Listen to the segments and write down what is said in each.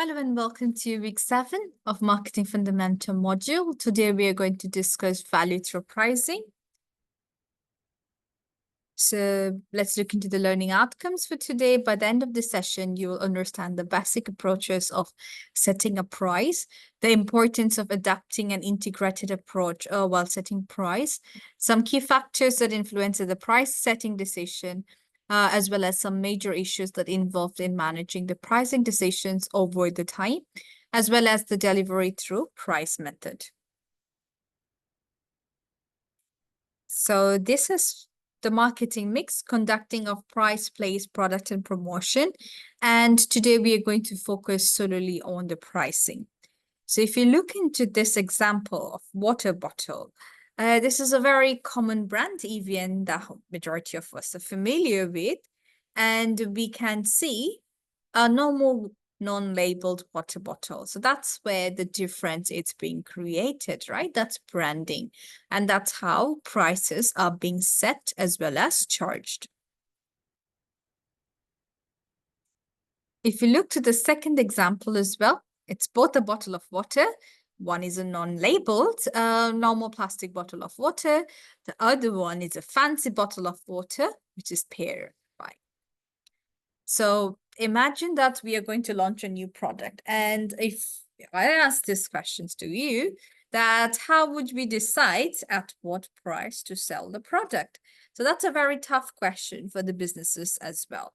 Hello and welcome to week 7 of Marketing Fundamental module. Today we are going to discuss value through pricing. So let's look into the learning outcomes for today. By the end of the session, you will understand the basic approaches of setting a price, the importance of adapting an integrated approach while setting price, some key factors that influence the price setting decision, as well as some major issues that involved in managing the pricing decisions over the time, as well as the delivery through price method. So this is the marketing mix, conducting of price, place, product, and promotion. And today we are going to focus solely on the pricing. So if you look into this example of water bottle, this is a very common brand, even the majority of us are familiar with. And we can see a normal non-labeled water bottle. So that's where the difference is being created, right? That's branding. And that's how prices are being set as well as charged. If you look to the second example as well, it's both a bottle of water. One is a non-labeled normal plastic bottle of water. The other one is a fancy bottle of water, which is pear by. So imagine that we are going to launch a new product. And if I ask these questions to you, that how would we decide at what price to sell the product? So that's a very tough question for the businesses as well.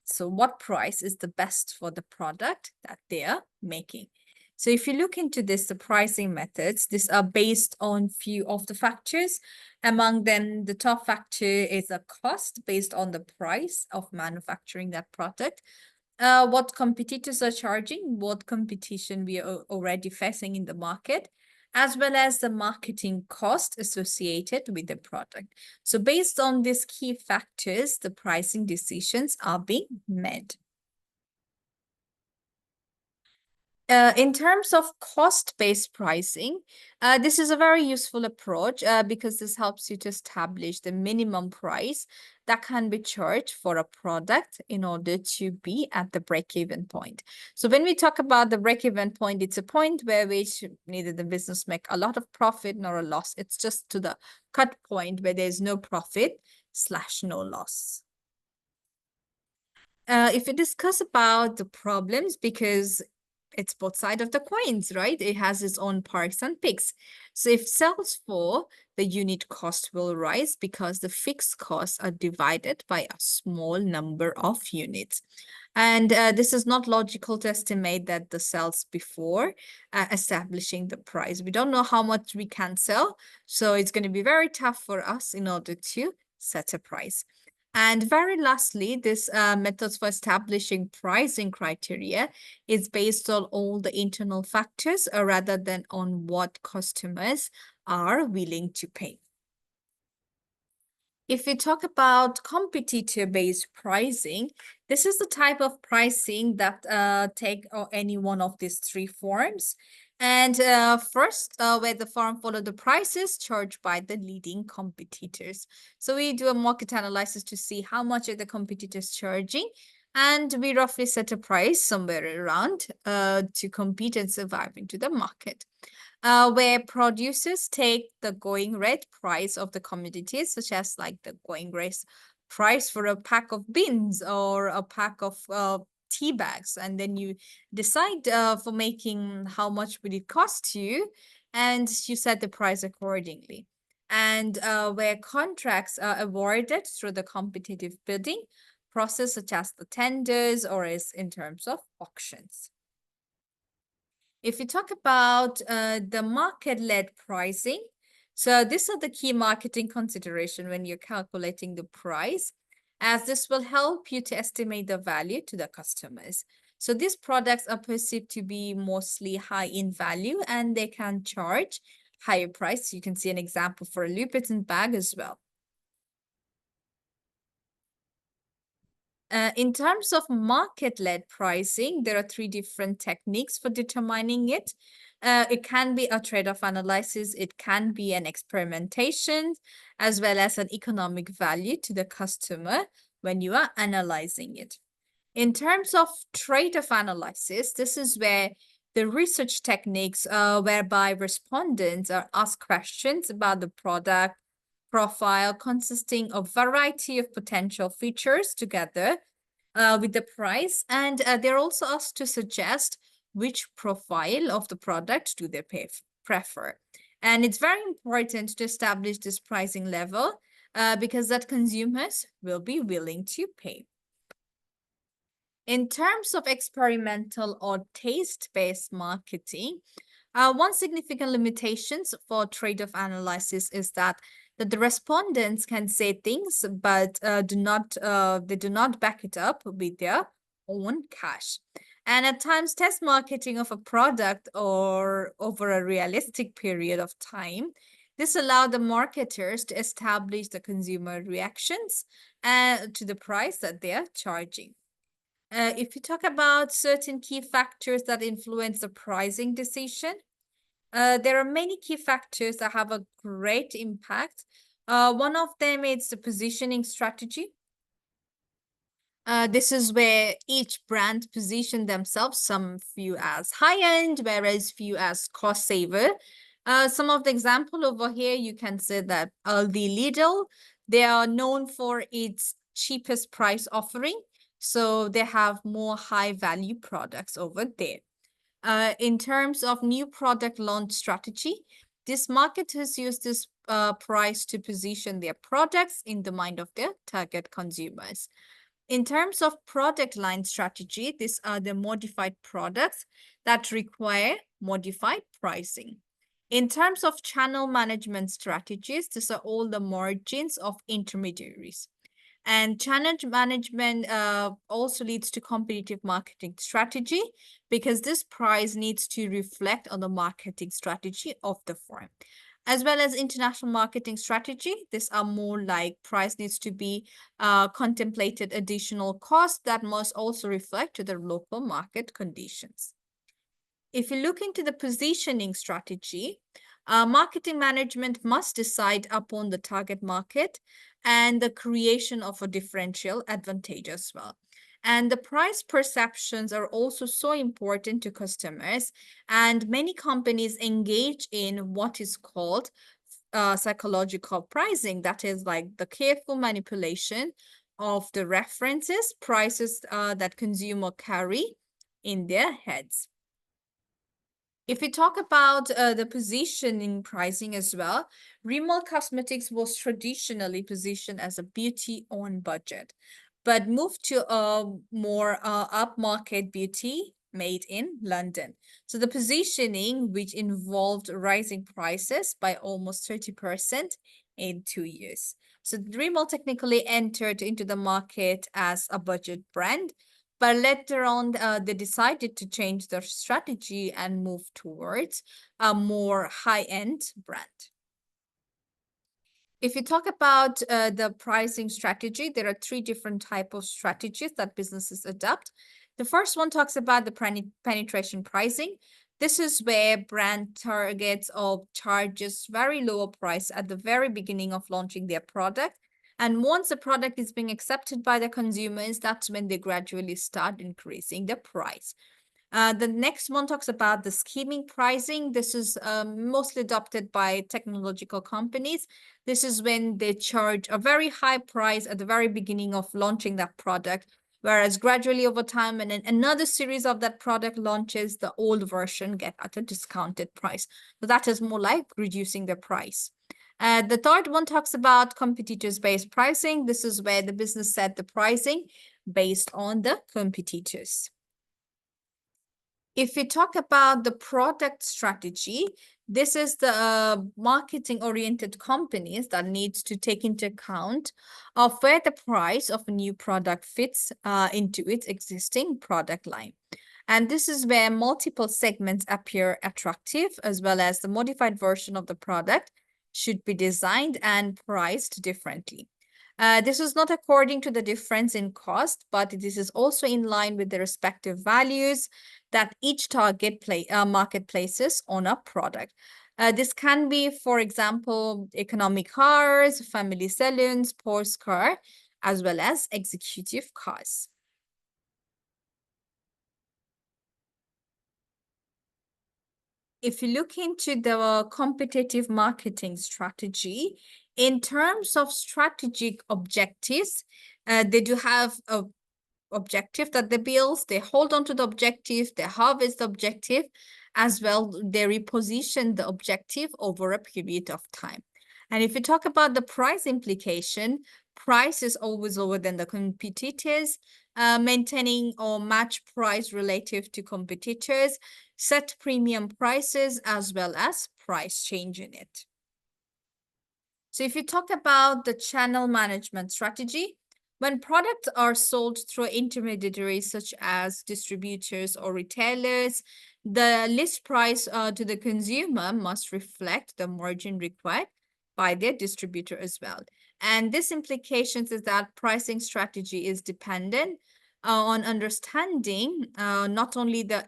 So what price is the best for the product that they are making? So if you look into this, the pricing methods, these are based on few of the factors. Among them, the top factor is a cost based on the price of manufacturing that product. What competitors are charging, what competition we are already facing in the market, as well as the marketing cost associated with the product. So based on these key factors, the pricing decisions are being made. In terms of cost-based pricing, this is a very useful approach because this helps you to establish the minimum price that can be charged for a product in order to be at the break-even point. So when we talk about the break-even point, it's a point where which neither the business make a lot of profit nor a loss. It's just to the cut point where there's no profit / no loss. If we discuss about the problems, because it's both sides of the coins, right? It has its own perks and peaks. So if sales fall, the unit cost will rise because the fixed costs are divided by a small number of units. And this is not logical to estimate that the sales before establishing the price. We don't know how much we can sell. So it's going to be very tough for us in order to set a price. And very lastly, this methods for establishing pricing criteria is based on all the internal factors rather than on what customers are willing to pay. If we talk about competitor-based pricing, this is the type of pricing that take any one of these three forms. And first, where the firm follow the prices charged by the leading competitors. So we do a market analysis to see how much are the competitors charging, and we roughly set a price somewhere around to compete and survive into the market. Where producers take the going rate price of the commodities, such as like the going rate price for a pack of beans or a pack of tea bags, and then you decide for making how much would it cost you, and you set the price accordingly. And where contracts are awarded through the competitive bidding process, such as the tenders or is in terms of auctions. If we talk about the market-led pricing, so these are the key marketing consideration when you're calculating the price, as this will help you to estimate the value to the customers. So these products are perceived to be mostly high in value and they can charge higher price. You can see an example for a lubricant bag as well. In terms of market-led pricing, there are three different techniques for determining it. It can be a trade-off analysis, it can be an experimentation, as well as an economic value to the customer when you are analyzing it. In terms of trade-off analysis, this is where the research techniques whereby respondents are asked questions about the product profile consisting of variety of potential features together with the price, and they're also asked to suggest which profile of the product do they prefer. And it's very important to establish this pricing level because that consumers will be willing to pay. In terms of experimental or taste-based marketing, one significant limitations for trade-off analysis is that the respondents can say things, but they do not back it up with their own cash. And at times, test marketing of a product or over a realistic period of time, this allowed the marketers to establish the consumer reactions to the price that they are charging. If you talk about certain key factors that influence the pricing decision, there are many key factors that have a great impact. One of them is the positioning strategy. This is where each brand position themselves, some few as high-end, whereas few as cost saver. Some of the example over here, you can say that Aldi Lidl, they are known for its cheapest price offering. So they have more high value products over there. In terms of new product launch strategy, these marketers use this price to position their products in the mind of their target consumers. In terms of product line strategy, these are the modified products that require modified pricing. In terms of channel management strategies, these are all the margins of intermediaries. And channel management also leads to competitive marketing strategy because this price needs to reflect on the marketing strategy of the firm. As well as international marketing strategy, these are more like price needs to be contemplated additional costs that must also reflect to the local market conditions. If you look into the positioning strategy, marketing management must decide upon the target market and the creation of a differential advantage as well. And the price perceptions are also so important to customers, and many companies engage in what is called psychological pricing. That is like the careful manipulation of the references, prices that consumer carry in their heads. If we talk about the positioning pricing as well, Rimmel Cosmetics was traditionally positioned as a beauty on budget, but moved to a more upmarket beauty made in London. So the positioning, which involved rising prices by almost 30% in 2 years. So Rimmel technically entered into the market as a budget brand, but later on, they decided to change their strategy and move towards a more high-end brand. If you talk about the pricing strategy, there are three different types of strategies that businesses adopt. The first one talks about the penetration pricing. This is where brand targets or charges very low price at the very beginning of launching their product. And once the product is being accepted by the consumers, that's when they gradually start increasing the price. The next one talks about the scheming pricing. This is mostly adopted by technological companies. This is when they charge a very high price at the very beginning of launching that product, whereas gradually over time, and then another series of that product launches, the old version get at a discounted price. So that is more like reducing the price. The third one talks about competitors-based pricing. This is where the business set the pricing based on the competitors. If we talk about the product strategy, this is the marketing-oriented companies that needs to take into account of where the price of a new product fits into its existing product line. And this is where multiple segments appear attractive, as well as the modified version of the product should be designed and priced differently. This is not according to the difference in cost, but this is also in line with the respective values that each target market places on a product. This can be, for example, economic cars, family salons, sports car, as well as executive cars. If you look into the competitive marketing strategy, in terms of strategic objectives, they do have a objective that they build, they hold on to the objective, they harvest the objective, as well, they reposition the objective over a period of time. And if you talk about the price implication, price is always lower than the competitors, maintaining or match price relative to competitors, set premium prices, as well as price change in it. So if you talk about the channel management strategy, when products are sold through intermediaries such as distributors or retailers, the list price to the consumer must reflect the margin required by their distributor as well. And this implications is that pricing strategy is dependent on understanding not only the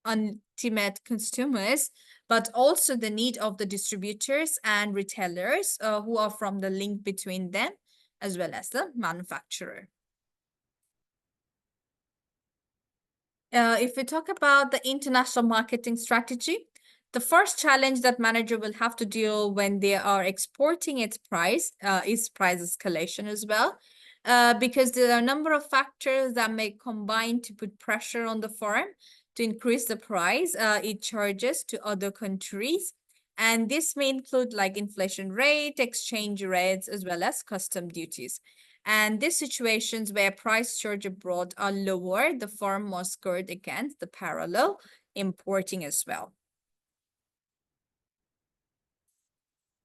ultimate consumers, but also the need of the distributors and retailers who are from the link between them as well as the manufacturer. If we talk about the international marketing strategy, the first challenge that manager will have to deal when they are exporting its price is price escalation as well, because there are a number of factors that may combine to put pressure on the firm to increase the price it charges to other countries. And this may include like inflation rate, exchange rates, as well as custom duties. And these situations where price charge abroad are lower, the firm must guard against the parallel importing as well.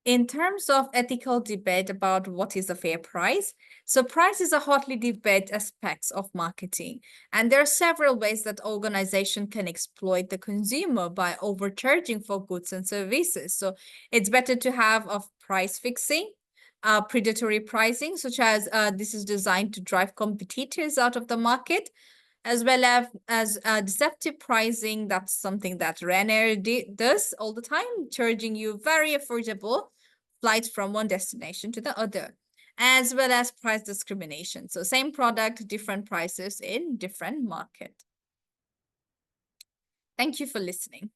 In terms of ethical debate about what is a fair price, so price is a hotly debated aspect of marketing, and there are several ways that organization can exploit the consumer by overcharging for goods and services. So it's better to have of price fixing, predatory pricing, such as this is designed to drive competitors out of the market, as well as deceptive pricing. That's something that Ryanair does all the time, charging you very affordable flights from one destination to the other, as well as price discrimination. So same product, different prices in different market. Thank you for listening.